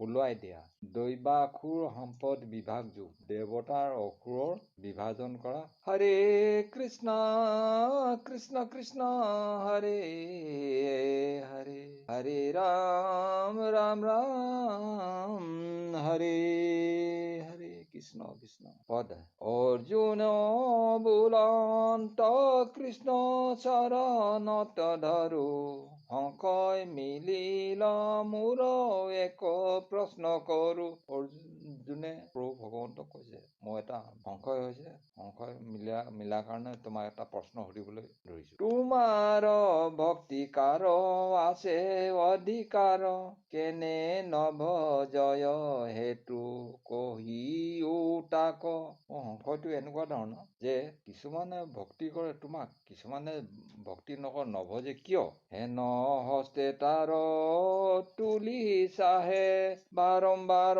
সলোৱাই দিয়া দৈবাসুৰ সম্পদ বিভাগ যোগ দেৱতাৰ অসুৰৰ বিভাজন কৰা হৰে কৃষ্ণ কৃষ্ণ কৃষ্ণ হৰে হৰে হৰে ৰাম ৰাম ৰাম হৰে হৰে কৃষ্ণ কৃষ্ণ পদ অৰ্জুন বুলন্ত কৃষ্ণ চৰণত ধৰো সংশয় মিলিল মোৰ এক প্ৰশ্ন কৰো অৰ্জুনে প্ৰভু ভগৱন্তক কৈছে মোৰ এটা সংশয় হৈছে সংশয় মিলাৰ কাৰণে তোমাক এটা প্ৰশ্ন সুধিবলৈ ধৰিছো তোমাৰ ভক্তিকাৰ আছে অধিকাৰ কেনে নভজয় হেতু কহিও তাক সংশয়টো এনেকুৱা ধৰণৰ যে কিছুমানে ভক্তি কৰে তোমাক কিছুমানে ভক্তি নভজে কিয় হেন হস্তে তাৰ তুলি চাহে বাৰম্বাৰ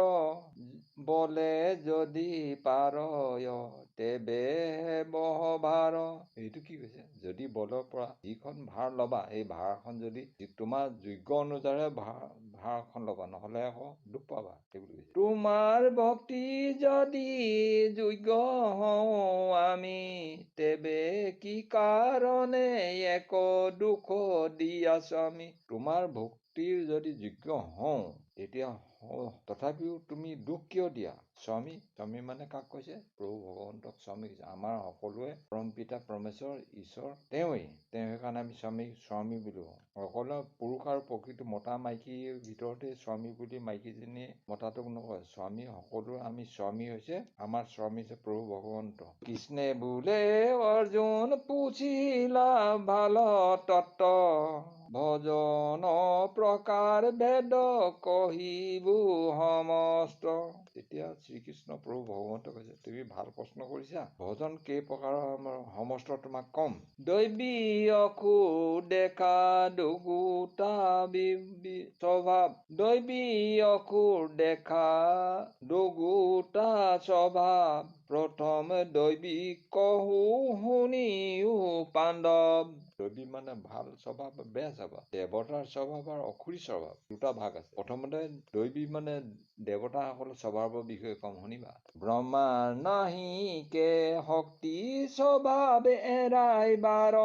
বলে যদি পাৰয় তেবে বহ ভাৰ এইটো কি কৈছে যদি বলৰ পৰা যিখন ভাৰ ল'বা এই ভাৰখন যদি তোমাৰ যোগ্য অনুযায়ী ভাৰখন ল'বা নহলে আকৌ দুখ পাবা সেইবুলি কৈছে তোমাৰ ভক্তি যদি যোগ্য হওঁ আমি তেবে কি কাৰণে এক দুখ দি আছো আমি তোমাৰ ভক্তিৰ যদি যোগ্য হওঁ তেতিয়া তথাপিও তুমি দুখ কিয় দিয়া স্বামী স্বামী মানে কাক কৈছে প্ৰভু ভগৱন্তক স্বামী কৈছে আমাৰ সকলোৱে পৰম পিতা পৰমেশ্বৰ ঈশ্বৰ তেওঁৱেই সেইকাৰণে আমি স্বামী বুলি কওঁ সকলো পুৰুষ আৰু প্ৰকৃতি মতা মাইকীৰ ভিতৰতে স্বামী বুলি মাইকীজনীয়ে মতাটোক নকয় স্বামী সকলোৰে আমি স্বামী হৈছে আমাৰ স্বামী হৈছে প্ৰভু ভগৱন্ত কৃষ্ণে বোলে অৰ্জুন পুছিলা ভাল তত্ত্ব ভজন প্ৰকাৰ ভেদ কহিবো সমস্ত তেতিয়া শ্ৰীকৃষ্ণ প্ৰভু ভগৱন্ত কৈছে তুমি ভাল প্ৰশ্ন কৰিছা ভজন কেই প্ৰকাৰৰ সমস্ত তোমাক কম দৈবী অসুৰ দেখা দুগুটা স্বভাৱ দৈবী অসুৰ দেখা দুগুটা স্বভাৱ প্ৰথম দৈবী কহো শুনিও পাণ্ডৱ দৈবী মানে ভাল স্বভাৱ বেয়া স্বভাৱ দেৱতাৰ স্বভাৱ আৰু অসুৰী স্বভাৱ দুটা ভাগ আছে প্ৰথমতে দৈবী মানে দেৱতাসকলৰ স্বভাৱৰ বিষয়ে কম শুনিবা ব্ৰহ্মাৰ নাহিকে শক্তি স্বভাৱ এৰাই বাৰ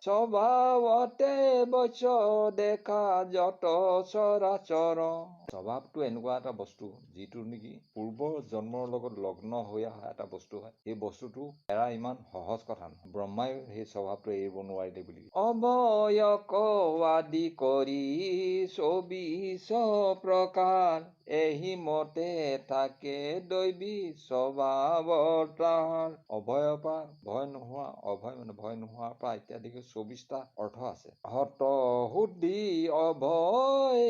স্বভাৱতে বৈশ্য দেখা যত চৰাচৰ স্বভাৱটো এনেকুৱা এটা বস্তু যিটো নেকি পূৰ্বৰ জন্মৰ লগত লগ্ন হৈ অহা এটা বস্তু হয় সেই বস্তুটো এৰা ইমান সহজ কথা নহয় ব্ৰহ্মাই সেই স্বভাৱটো এৰিব নোৱাৰিলে বুলি অৱয়ক আদি কৰি 24 প্ৰকাৰ এহি মতে থাকে দৈবী স্বভাৱৰ তাৰ অভয়ৰ পৰা ভয় নোহোৱা অভয় মানে ভয় নোহোৱাৰ পৰা ইত্যাদিকে 24টা অৰ্থ আছে হত শুদ্ধি অভয়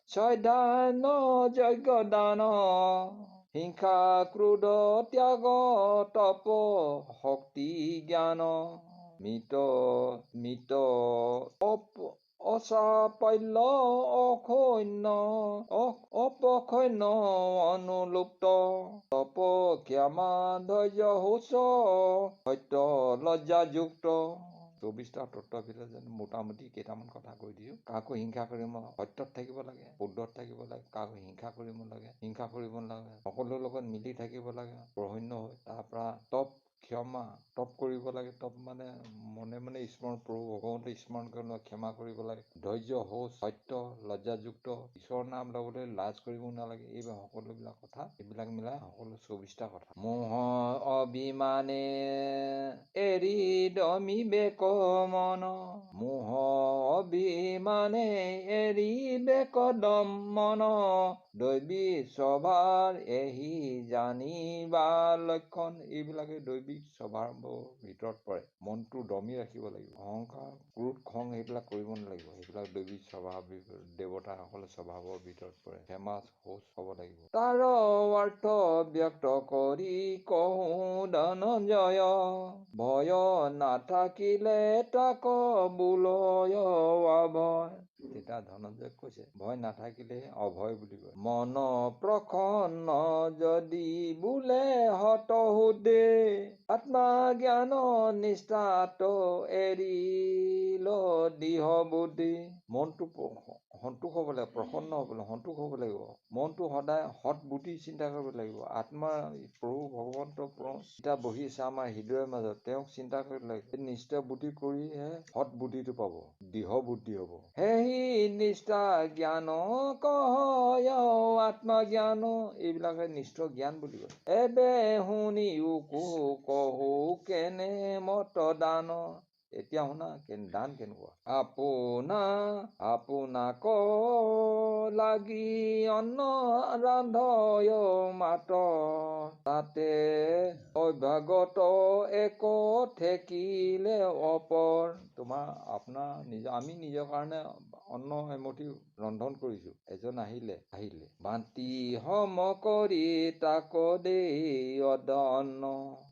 ছয়দান যজ্ঞ দান হিংসা ক্ৰোধ ত্যাগ তপ শক্তি জ্ঞান মিত অচাপল্য অসৈন্য অপসৈন্য অনুলুপ্ত তপ ক্ষমা ধৈৰ্য শৌচ সত্য লজ্জাযুক্ত 24টা তত্ত্বৰ ভিতৰত যেন মোটামুটি কেইটামান কথা কৈ দিছো কাকো হিংসা কৰিব সত্যত থাকিব লাগে শুদ্ধত থাকিব লাগে কাকো হিংসা কৰিব লাগে হিংসা কৰিব নালাগে সকলোৰ লগত মিলি থাকিব লাগে প্ৰসন্ন হৈ তাৰ পৰা তপ ক্ষমা তপ কৰিব লাগে তপ মানে মনে মনে স্মৰণ প্ৰভু ভগৱন্ত স্মৰণ কৰি ক্ষমা কৰিব লাগে ধৈৰ্য শৌচ সত্য লজ্জাযুক্ত ঈশ্বৰৰ নাম ল'বলৈ লাজ কৰিব নালাগে এইবিলাক সকলোবিলাক কথা এইবিলাক মিলাই সকলো 24টা কথা মোহ অভিমানে এৰি দমি বেক মন মোহ অভিমানে এৰি বেক দম মন দৈবী স্বভাৱ এহি জানিবা লক্ষণ এইবিলাকে দৈবিক স্বভাৱৰ ভিতৰত পৰে মনটো দমি ৰাখিব লাগিব অহংকাৰ ক্ৰোধ খং এইবিলাক কৰিব নালাগিব সেইবিলাক দৈবিক স্বভাৱ দেৱতাসকলৰ স্বভাৱৰ ভিতৰত পৰে ক্ষমা শৌচ হ'ব লাগিব তাৰ অৰ্থ ব্যক্ত কৰি কহো ধনঞ্জয় ভয় নাথাকিলে তাক বোলয় অভয় তেতিয়া ধনঞ্জয় কৈছে ভয় নাথাকিলে অভয় বুলি কয় মন প্ৰসন্ন যদি বোলে হত সুদে আত্মা জ্ঞান নিষ্ঠাত এৰিল দিহ বুদ্ধি মনটো সন্তোষ হ'ব লাগিব, প্ৰসন্ন হ'ব লাগিব, সন্তোষ হ'ব লাগিব। মনটো সদায় সৎ বুদ্ধি চিন্তা কৰিব লাগিব। আত্মা প্ৰভু ভগৱন্ত চিন্তা বহি আছে আমাৰ হৃদয়ৰ মাজত, তেওঁক চিন্তা কৰিব লাগিব। নিষ্ঠা বুদ্ধি কৰিহে সৎ বুদ্ধিটো পাব, দৃঢ় বুদ্ধি হ'ব। সেহি নিষ্ঠা জ্ঞান কহয় আত্মজ্ঞান, এইবিলাকে নিষ্ঠ জ্ঞান বুলি কয়। এবে শুনিও কহো কেনে মত দান, এতিয়া শুনা দান কেনেকুৱা। আপোনাক লাগি অন্ন ৰান্ধয় মাত, তাতে অভ্যাগত এক ঠেকিলে অপৰ। আমি নিজৰ কাৰণে অন্ন এমুঠি ৰন্ধন কৰিছো, এজন আহিলে বান্তি সম কৰি তাক দেই অন্ন,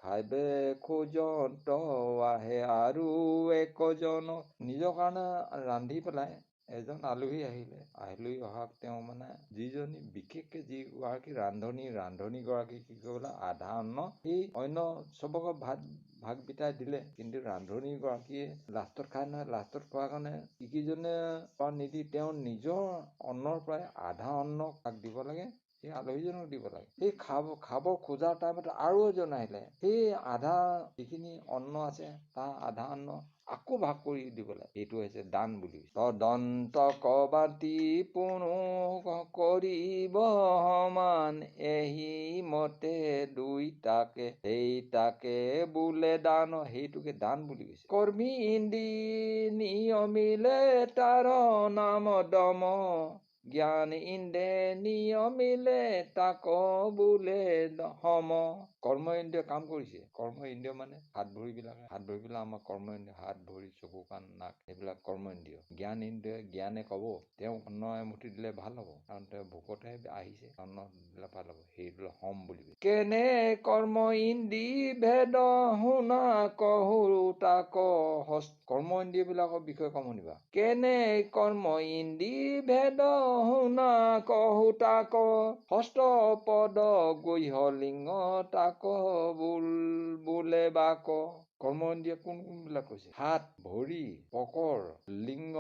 খাইবে খোজন্ত আহে আৰু একজন। নিজৰ কাৰণে ৰান্ধি পেলাই এজন আলহী অহাক তেওঁ যিজনী বিশেষকে যিগৰাকী ৰান্ধনী গৰাকী কি কৰিলে, আধা অন্ন সেই অন্য চবকে ভাগ বিতাই দিলে, কিন্তু ৰান্ধনী গৰাকীয়ে লাষ্টত খাই নহয়। লাষ্টত খোৱাৰ কাৰণে ইকিজনে নিদি তেওঁ নিজৰ অন্নৰ পৰাই আধা অন্ন তাক দিব লাগে, সেই আলহীজনক দিব লাগে। সেই খাব খোজাৰ টাইমত আৰু এজন আহিলে, সেই আধা যিখিনি অন্ন আছে তাৰ আধা অন্ন আকৌ ভাগ কৰি দিব লাগে। এইটো হৈছে দান বুলি। তদন্তক বাতি পুনু কৰিব সমান, এহি মতে দুইটাকে সেইটাকে বোলে দান, সেইটোকে দান বুলি কৈছে। কৰ্মী ইন্দ্ৰি নিয়মিলে তাৰ নাম দম, জ্ঞান ইন্দ্ৰে নিয়মিলে তাক বোলে সম। কৰ্ম ইন্দ্ৰিয় কাম কৰিছে। কৰ্ম ইন্দ্ৰিয় মানে হাত ভৰিবিলাক আমাৰ কৰ্ম ইন্দ্ৰিয়, হাত ভৰি চকু কাণ নাক সেইবিলাক কৰ্ম ইন্দ্ৰিয়। জ্ঞান ইন্দ্ৰিয় জ্ঞানে কব তেওঁক অন্ন এমুঠি দিলে ভাল হ'ব, কাৰণ তেওঁ ভোকতহে আহিছে, অন্ন দিলে ভাল হ'ব, সেইটোলে সম বুলি কয়। কেনে কৰ্ম ইন্দ্ৰি ভেদ শুনা কহো তাক, কৰ্ম ইন্দ্ৰিয় বিলাকৰ বিষয়ে কম শুনিবা। কেনে কৰ্ম ইন্দ্ৰি ভেদ শুনা কহো তাক, ষষ্ঠ পদ গৈহ লিংগ তাক বোলে বাক। কৰ্ম ইন্দ্ৰিয় কোন বিলাক কৈছে? হাত, ভৰি, পকৰ, লিংগ,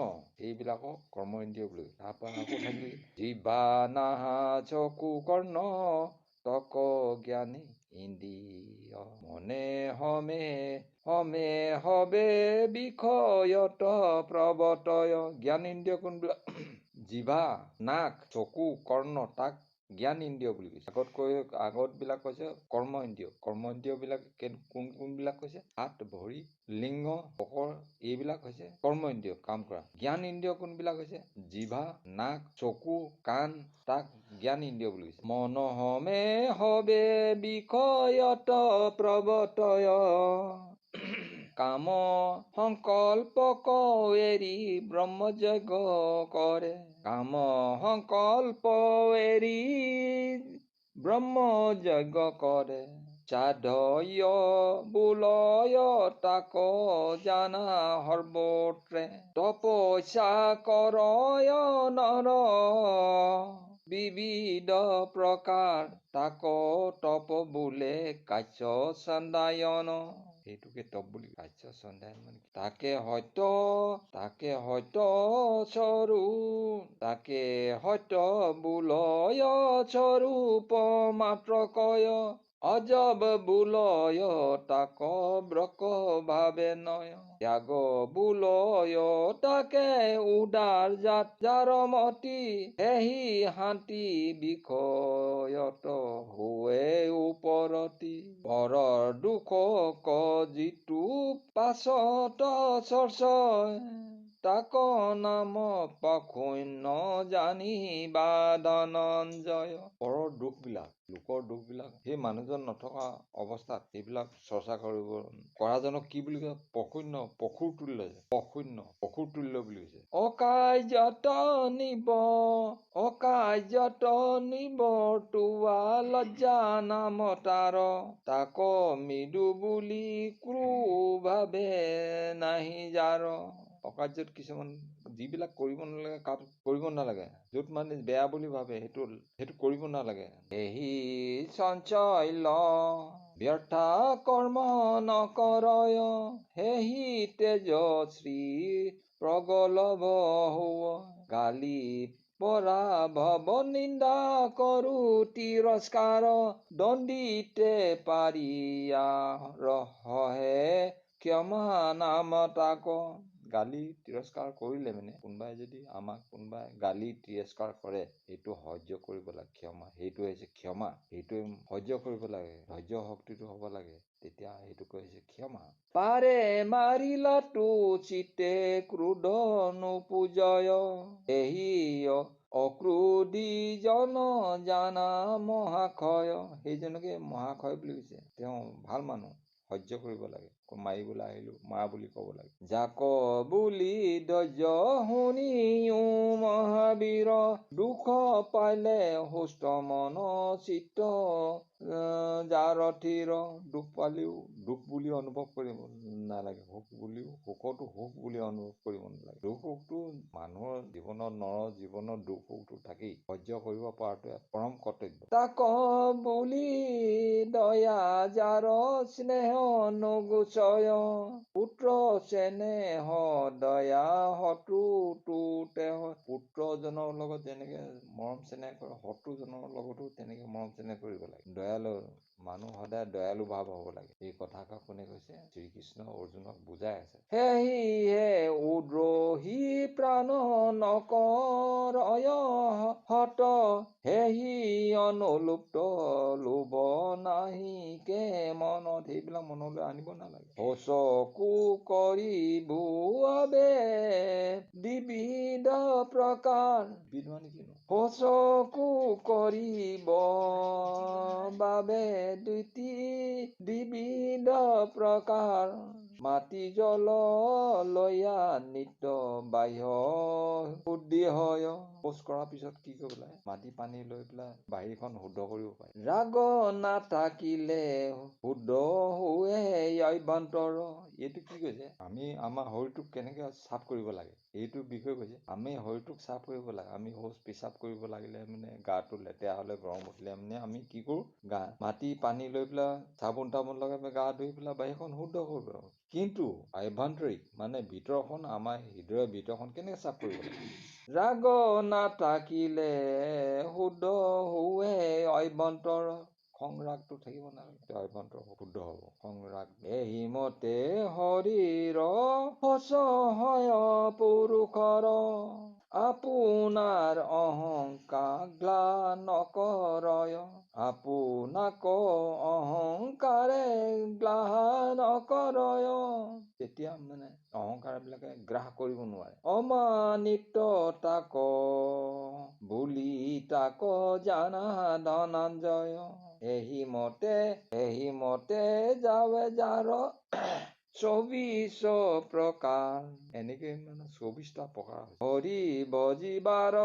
এইবিলাকক কৰ্ম ইন্দ্ৰিয় বুলি কয়। তাৰপৰা আকৌ থাকিল জিহ্বা, নাহা, চকু, কৰ্ণ, তক জ্ঞানী ইন্দ্ৰিয়, মনে হমে হবে বিষয়ত প্ৰৱৰ্তয়। জ্ঞান ইন্দ্ৰিয় কোনবিলাক? জিভা, নাক, চকু, কৰ্ণ, তাক জ্ঞান ইন্দ্ৰিয় বুলি কৈছে। আগত বিলাক কৈছে কৰ্ম ইন্দ্ৰিয়। কৰ্ম ইন্দ্ৰিয় বিলাক কোন বিলাক কৈছে? হাত, ভৰি, লিংগ, পকৰ, এইবিলাক হৈছে কৰ্ম ইন্দ্ৰিয় কাম কৰা। জ্ঞান ইন্দ্ৰিয় কোনবিলাক হৈছে? জিভা, নাক, চকু, কাণ, তাক জ্ঞান ইন্দ্ৰিয় বুলি কৈছে। মনহমে হবে বিষয়ত প্ৰৱৰ্তয়, কাম সংকল্পক এৰি ব্ৰহ্মযজ্ঞ কৰে। কাম সংকল্প এৰি ব্ৰহ্মযজ্ঞ কৰে। সাধয় বোলয় তাক জানা সৰ্বত্ৰে, তপস্যা কৰয় নৰ বিবিধ প্ৰকাৰ, তাক তপ বোলে কাশ্য চন্দায়ন। সেইটোকে তপ বুলি কাশ্য চন্দায়ন মানে তাকে সত্য বোলয় স্বৰূপ মাত্ৰ কয়, অজব বোলয় তাক ব্ৰক ভাবে নয়। ত্যাগ বোলয় তাকে উদাৰ জাত, যাৰ মতি সেহি শান্তি বিষয়ত হোৱে ওপৰতি। পৰৰ দুখক যিটো পাছত চৰ্চয়, তাক নাম পশূন্য জানিবা ধনঞ্জয়। পৰৰ লোকৰ দুখ বিলাক সেই মানুহজন নথকা অৱস্থাত সেইবিলাক চৰ্চা কৰাজনক কি বুলি কয়? পশুৰ তুল্য বুলি কৈছে। অকাৰ্যত নিবৰ্তোৱা লজ্জা নাম তাৰ, তাক মৃদু বুলি ক্ৰূৰ ভাবে নাহি যাৰ। অকাৰ্যত কিছুমান যিবিলাক কৰিব নালাগে, য'ত মানে বেয়া বুলি ভাবে সেইটো কৰিব নালাগে। এহি চঞ্চল ব্যৰ্থা কৰ্ম নকৰয়, সেহি তেজশ্ৰী প্ৰগলভ হোৱ। গালি পৰা ভৱ নিন্দা কৰো তিৰস্কাৰ দণ্ডিতে পাৰিয়া ৰহে ক্ষমা নাম তাক। গালি তিৰস্কাৰ কৰিলে মানে কোনোবাই যদি আমাক কোনোবাই গালি তিৰস্কাৰ কৰে সেইটো সহ্য কৰিব লাগে। ক্ষমা সেইটো হৈছে ক্ষমা, সেইটোৱে সহ্য কৰিব লাগে, ধৈৰ্য শক্তিটো হ'ব লাগে, তেতিয়া সেইটো কৈছে ক্ষমা। পাৰে মাৰিলাটো চিতে ক্ৰোধ নোপুজয় এহি অক্ৰোধী জন জানা মহাক্ষয়। সেইজনকে মহাক্ষয় বুলি কৈছে। তেওঁ ভাল মানুহ, সহ্য কৰিব লাগে। মাৰিবলৈ আহিলো মাৰা বুলি ক'ব লাগে। যাক বুলি ধৈৰ্য শুনিও মহাবীৰ দুখ পাইলে সুস্থ মন চিত্ত যাৰ থিৰ। দুখ পালেও দুখ বুলি অনুভৱ কৰিব নালাগে, সুখতো সুখ বুলি অনুভৱ কৰিব নালাগে। দুখ সুখটো মানুহৰ জীৱনত জীৱনৰ দুখ সুখটো থাকেই, সহ্য কৰিব পৰাটো পৰম কৰ্তব্য। তাক বুলি দয়া যাৰ স্নেহ নুগুচয় পুত্ৰ চেনেহ দয়া শত্ৰুটো পুত্ৰজনৰ লগত যেনেকে মৰম চেনেহ কৰে শত্ৰুজনৰ লগতো তেনেকে মৰম চেনেহ কৰিব লাগে। দয়ালু মানুহ সদায় দয়ালু ভাৱ হ'ব লাগে। এই কথাষাৰ কোনে কৈছে? শ্ৰীকৃষ্ণ অৰ্জুনক বুজাই আছে। সেয়েহে উদ্ৰোহী প্ৰাণ নকৰয় হত সেহি অনুলুপ্ত লোভ নাহি কে মনত। সেইবিলাক মনলৈ আনিব নালাগে। শোচকো কৰিব বাবে দ্বিবিধ প্ৰকাৰ। বিদ্বান কিনো শোচকো কৰিব বাবে দ্বিবিধ প্ৰকাৰ মাটি জল লয়া নিত্য বাহ্য শুদ্ধি হয়। শৌচ কৰাৰ পিছত কি কৰিব লাগে? মাটি পানী লৈ পেলাই বাহিৰখন শুদ্ধ কৰিব পাৰে। ৰাগ নাথাকিলে শুদ্ধ হোৱে অভ্যন্তৰ। এইটো কি কৈছে? আমি আমাৰ শৰীৰটোক কেনেকে চাফ কৰিব লাগে এইটো বিষয়ে কৈছে। আমি শৰীৰটোক চাফ কৰিব লাগে। আমি শৌচ পেচাব কৰিব লাগিলে মানে গাটো লেতেৰা হলে গৰম উঠিলে মানে আমি কি কৰো? মাটি পানী লৈ পেলাই চাবোন তাবোন লগাই পেলাই গা ধুই পেলাই বাহিৰখন শুদ্ধ কৰিব লাগে। কিন্তু আভ্যন্তৰিক মানে ভিতৰখন আমাৰ হৃদয়ৰ ভিতৰখন কেনেকে চাফ কৰিব লাগে? ৰাগ নাথাকিলে শুদ্ধ হোৱে অভ্যন্তৰ। খং ৰাগটো থাকিব নালাগে, অভ্যন্তৰ শুদ্ধ হ'ব। খং ৰাগ এহিমতে শৰীৰ শৌচ হয় পুৰুষৰ আপোনাৰ অহংকাৰ গ্লান নকৰয়। আপোনাক অহংকাৰে গ্লান নকৰয়। তেতিয়া মানে অহংকাৰ বিলাকে গ্ৰাস কৰিব নোৱাৰে। অমানিত তাক বুলি তাক জানা ধনঞ্জয়। এহিমতে যাৱে যাৰ 24 প্ৰকাৰ। এনেকে মানে 24টা প্ৰকাৰ। হৰি বজিবাৰ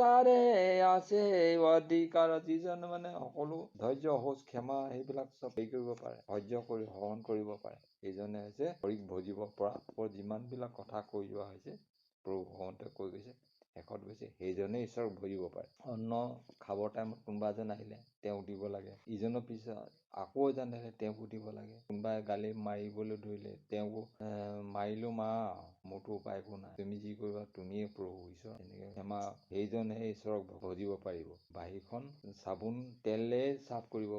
তাৰে আছে অধিকাৰ। যিজন মানে সকলো ধৈৰ্য শৌচ ক্ষমা সেইবিলাক চব হেৰি কৰিব পাৰে, সহ্য কৰি সহন কৰিব পাৰে, সেইজনে হৈছে হৰিক ভজিব পৰা। যিমান বিলাক কথা কৈ যোৱা হৈছে প্ৰভু ভগৱন্তই কৈ গৈছে, শেষত গৈছে সেইজনে ঈশ্বৰক ভজিব পাৰে। অন্ন খাবৰ টাইমত কোনোবা এজন আহিলে তেওঁক দিব লাগে। ইজনৰ পিছত আকৌ এজন আহিলে তেওঁকো দিব লাগে। কোনোবাই গালি মাৰিবলৈ ধৰিলে তেওঁকো মাৰিলো মাৰা, মোৰতো উপায় একো নাই, তুমি যি কৰিবা তুমিয়ে প্ৰভু ঈশ্বৰ। এনেকে ক্ষমা সেইজনহে ঈশ্বৰক ভজিব পাৰিব। বাহিৰখন চাবোন তেলে চাফ কৰিব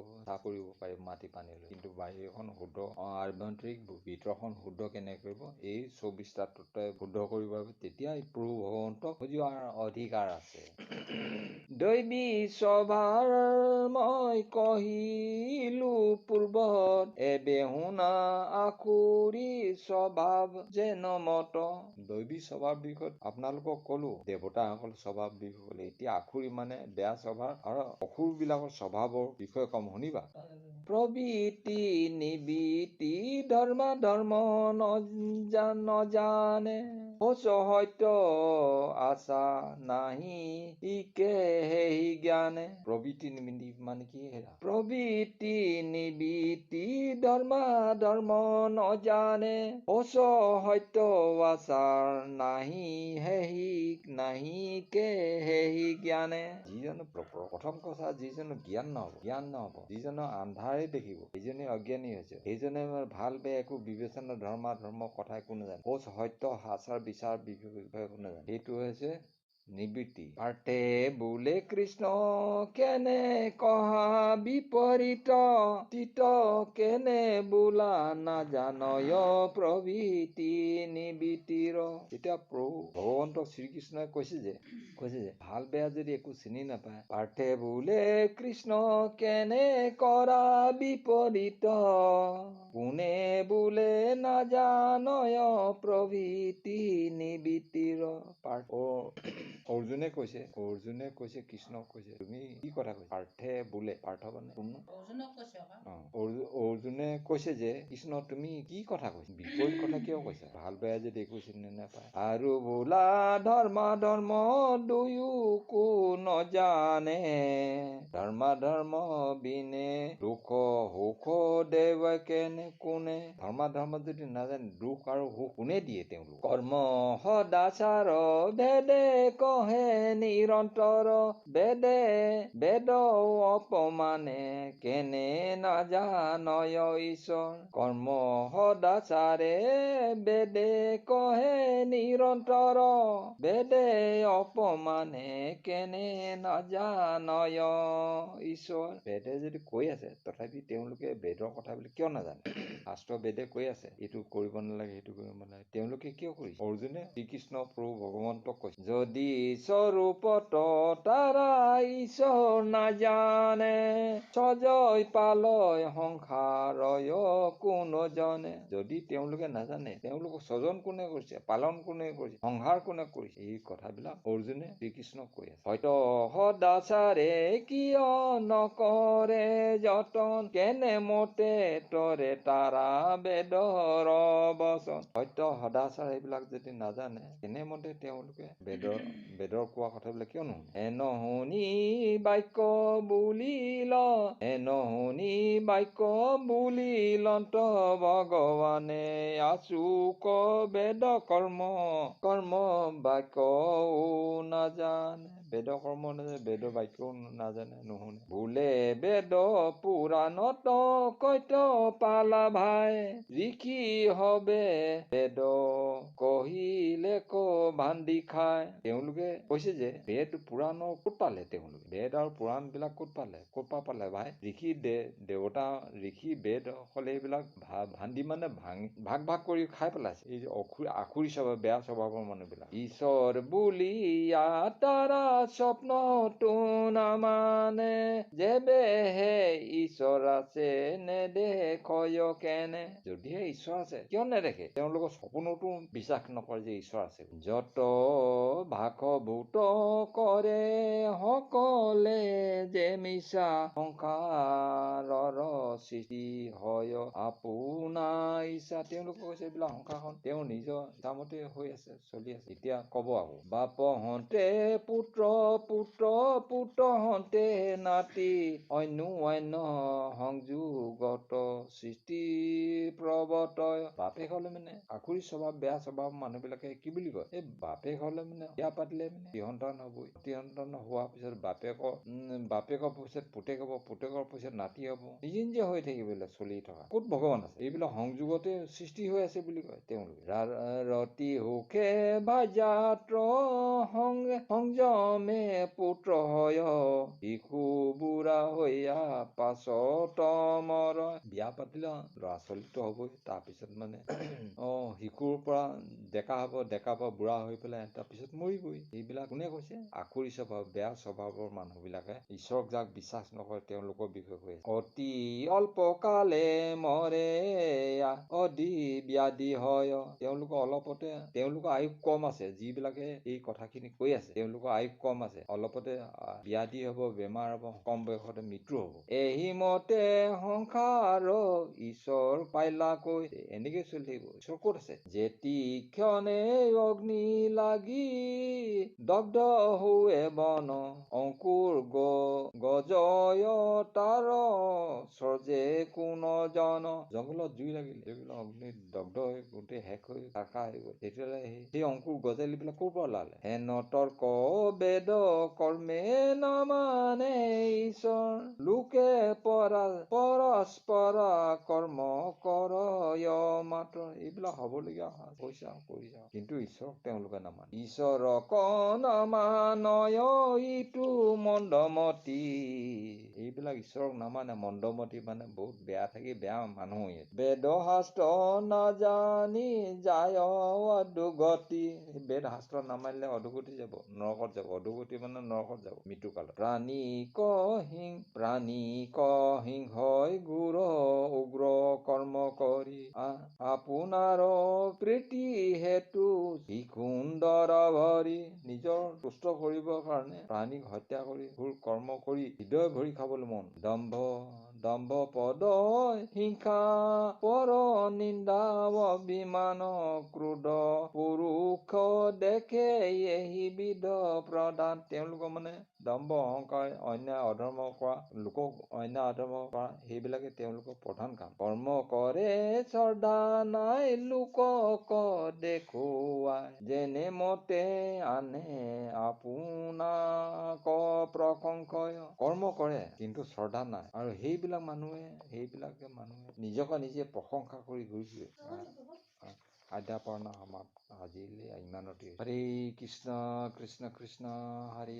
পাৰিব মাটি পানী লৈ, কিন্তু বাহিৰখন শুদ্ধ আভ্যন্তৰিক ভিতৰখন শুদ্ধ কেনেকে কৰিব? এই 24টা তত্ত্বই শুদ্ধ কৰিব পাৰিব। তেতিয়া প্ৰভু ভগৱন্তক ভজিবৰ অধিকাৰ আছে। দৈবী স্বভাৱ মই কহিলো পূৰ্বত এবেহুনা আসুৰী স্বভাৱ যেন মত। দৈবী স্বভাৱ বিষয়ত আপোনালোকক কলো, দেৱতাসকল স্বভাৱ বিষয় কলো। এতিয়া আসুৰী মানে বেয়া স্বভাৱ আৰু অসুৰ বিলাকৰ স্বভাৱৰ বিষয়ে কম, শুনিবা। প্ৰবৃত্তি নিবৃত্তি ধৰ্ম নজানে শৌচ সত্য আশা নাহি ইকে হেহি জ্ঞানে। প্ৰবৃত্তি নিবৃত্তি মানে কি? প্ৰবৃত্তি নিবৃত্তি ধৰ্ম নজানে শৌচ সত্য আচাৰ নাহি কে হেহি জ্ঞানে। যিজনৰ প্ৰথম কথা যিজনৰ জ্ঞান নহব, যিজনৰ আন্ধাৰে দেখিব, সেইজনে অজ্ঞানী হৈছে। সেইজনে ভাল বেয়া একো বিবেচনা ধৰ্ম কথা একো নাজানে। শৌচ সত্য আচাৰ বিচাৰ বিষয়ে একো নাজানে। সেইটো হৈছে নিবৃত্তি পাৰ্থে বোলে কৃষ্ণ কেনে কহা বিপৰীত তিত কেনে বোলা নাজানয় প্ৰভৃতি নিবৃত্তিৰ। এতিয়া ভগৱন্ত শ্ৰীকৃষ্ণই কৈছে যে ভাল বেয়া যদি একো চিনি নাপায়, পাৰ্থে বোলে কৃষ্ণ কেনে কৰা বিপৰীত কোনে বোলে নাজানয় প্ৰভৃতি নিবৃত্তিৰ। অৰ্জুনে কৈছে কৃষ্ণক কৈছে তুমি কি কথা কৈছা? পাৰ্থে বোলে, পাৰ্থ মানে কোন? অৰ্জুনে কৈছে যে কৃষ্ণ তুমি কি কথা কৈছা, বিপৰীত কথা কিয় কৈছা? ভাল বেয়া যদি একো চিনি নাপায়। আৰু বোলা ধৰ্ম দুয়ো কো নজানে ধৰ্ম বিনে দুখ সুখ দেৱ কেনে কোনে। ধৰ্ম যদি নাজানে দুখ আৰু সুখ কোনে দিয়ে তেওঁলোক? কৰ্ম সদাচাৰ বেদে কহে নিৰন্তৰ বেদ অপমানে কেনে নাজানয় ঈশ্বৰ। কৰ্ম সদাচাৰে বেদে কহে নিৰন্তৰ বেদে অপমানে কেনে নাজানয় ঈশ্বৰ। বেদে যদি কৈ আছে তথাপি তেওঁলোকে বেদৰ কথাবিলাক কিয় নাজানে? শাস্ত্ৰ বেদে কৈ আছে এইটো কৰিব নালাগে সেইটো কৰিব নালাগে, তেওঁলোকে কিয় কৰিছে? অৰ্জুনে শ্ৰীকৃষ্ণ প্ৰভু ভগৱন্তক কৈছে যদি স্বৰূপত তাৰা ঈশ্বৰ নাজানে সজয় পালয় সংসাৰয় কোনো জনে। যদি তেওঁলোকে নাজানে তেওঁলোকক স্বজন কোনে কৰিছে, পালন কোনে কৰিছে, সংসাৰ কোনে কৰিছে, এই কথাবিলাক অৰ্জুনে শ্ৰীকৃষ্ণক কৈ আছে। সত্য সদাচাৰে কিয় নকৰে যতন কেনে মতে তৰে তাৰা বেদৰ বচন। সত্য সদাচাৰ এইবিলাক যদি নাজানে কেনেমতে তেওঁলোকে বেদৰ কোৱা কথাবিলাক কিয় নুশুনে? নুশুনি বাক্য বুলিলন্ত ভগৱানে আচুক বেদ কৰ্ম বাক্য নাজানে। বেদ কৰ্ম নাজানে, বেদ বাক্য নাজানে, নুশুনে। বোলে বেদ পুৰাণত কৈত পালা ভাই ঋষি হবে বেদ কহিলে ভান্দি খায়। তেওঁলোকে কৈছে যে বেদ পুৰাণ ক'ত পালে, তেওঁলোকে বেদ আৰু পুৰাণ বিলাক ক'ত পালে ভাই? ঋষি বেদ সকলে এইবিলাক ভান্দি মানে ভাগ কৰি খাই পেলাইছে। এই আখুৰি স্বভাৱ বেয়া স্বভাৱৰ মানুহ বিলাক। ঈশ্বৰ বুলি তাৰা স্বপ্নটো নামানে যেবেহে ঈশ্বৰ আছে নেদেখয় কেনে। যদিহে ঈশ্বৰ আছে কিয় নেদেখে? তেওঁলোকৰ সপোনতো বিশ্বাস নকৰে যে ঈশ্বৰ আছে। যত ভাগৱত কৰে সকলে যে মিছা সংসাৰৰ সৃষ্টি হয় আপোনাৰ ইচ্ছা। তেওঁলোকে কৈছে এইবিলাক সংসাৰখন তেওঁ নিজৰ ইচ্ছামতে হৈ আছে, চলি আছে। এতিয়া কব আকৌ বাপহতে পুত্ৰ হতে নাতি অন্য সংযোগত সৃষ্টি প্ৰৱৰ্তয়। বাপেক হলে মানে আখুৰি স্বভাৱ বেয়া স্বভাৱ মানুহ বিলাকে কি বুলি কয়, এই বাপেক হলে মানে বিয়া পাতিলে মানে সন্তান হবই, সন্তান হোৱাৰ পিছত বাপেকৰ পিছত পুতেক হব, পুতেকৰ পিছত নাতি হব, নিজে হৈ থাকিব চলি থকা। ক'ত ভগৱান আছে? এইবিলাক সংযোগতে সৃষ্টি হৈ আছে বুলি কয় তেওঁলোকে। ৰতি সুখে ভাজাত্ৰ সংযমে পুত্ৰ হয় শিশু বুঢ়া হৈয়া পাছত মৰ। বিয়া পাতিলে ল'ৰা ছোৱালীটো হবই, তাৰপিছত মানে শিশুৰ পৰা ডেকা হব, ডেকা পৰা বুঢ়া হৈ পেলাই তাৰপিছত মৰিবই। এইবিলাক কোনে কৈছে? আখুৰি স্বভাৱ বেয়া স্বভাৱৰ মানুহ বিলাকে ঈশ্বৰক যাক বিশ্বাস নকৰে তেওঁলোকৰ বিষয়ে কৈ আছে। অতি অল্প কালে মৰে অধি ব্যাধি হয়। তেওঁলোকৰ আয়ুস কম আছে। যিবিলাকে এই কথাখিনি কৈ আছে তেওঁলোকৰ আয়ুস কম আছে, অলপতে ব্যাধি হব, বেমাৰ হব, কম বয়সতে মৃত্যু হব। মতে সংসাৰ ঈশ্বৰ পাইলাকৈ এনেকে চলি থাকিব। ঈশ্বৰ ক'ত আছে? যেতি ক্ষণে অগ্নি লাগি দগ্ধ হুৱে বন অংকুৰ গজয় তাৰ সৰ্জে কোন জন জংঘলত জুই লাগিলে এইবিলাক অগ্নিত দগ্ধ হৈ গোটেই শেষ হৈ চাকা হৈ গ'ল তেতিয়াহ'লে সেই অংকুৰ গজালিবিলাক ক'ৰ পৰা ওলালে হেন তৰ্ক বেদ কৰ্মে নমানে ঈশ্বৰ লোকে পৰস্পৰ কৰ্ম কৰয় মাত্ৰ এইবিলাক হ'বলগীয়া পইচা কৰি যাওঁ কিন্তু ঈশ্বৰক তেওঁলোকে নামানে ঈশ্বৰক নমানয় ইটো মন্দমতি এইবিলাক ঈশ্বৰক নামানে মন্দমতি মানে বহুত বেয়া থাকি বেয়া মানুহ হৈ আছে বেদ শাস্ত্ৰ নাজানি যায় অধোগতি বেদ শাস্ত্ৰ নামানিলে অধোগতি যাব নৰকত যাব অধোগতি মানে নৰকত যাব মৃত্যু কালত প্ৰাণী কহিংসই গুৰ উগ্ৰ কৰ্ম কৰি আপোনাৰ প্ৰীতি হেতু সুন্দৰ ভৰি নিজৰ তুষ্ট কৰিবৰ কাৰণে প্ৰাণীক হত্যা কৰি ঘোৰ কৰ্ম কৰি হৃদয় ভৰি খাবলৈ মন দম্ভ পদ হিংসা পৰ নিন্দা অভিমান ক্ৰোধ পুৰুষ দেখে এহি বিধ প্ৰধান তেওঁলোকৰ মানে দম্ভ অহংকাৰ অন্যায় অধৰ্ম কৰা লোকক অন্যায় অধৰ্ম কৰা সেইবিলাকে তেওঁলোকৰ প্ৰধান কাম কৰ্ম কৰে শ্ৰদ্ধা নাই লোকক দেখুৱাই যেনে মতে আনে আপোনাক প্ৰশংসয় কৰ্ম কৰে কিন্তু শ্ৰদ্ধা নাই আৰু সেইবিলাকে মানুহে নিজকে নিজে প্ৰশংসা কৰি ঘূৰি আদ্যাপৰ্ণ সমাপ্ত আজিলৈ ইমানতে হৰে কৃষ্ণ কৃষ্ণ কৃষ্ণ হৰে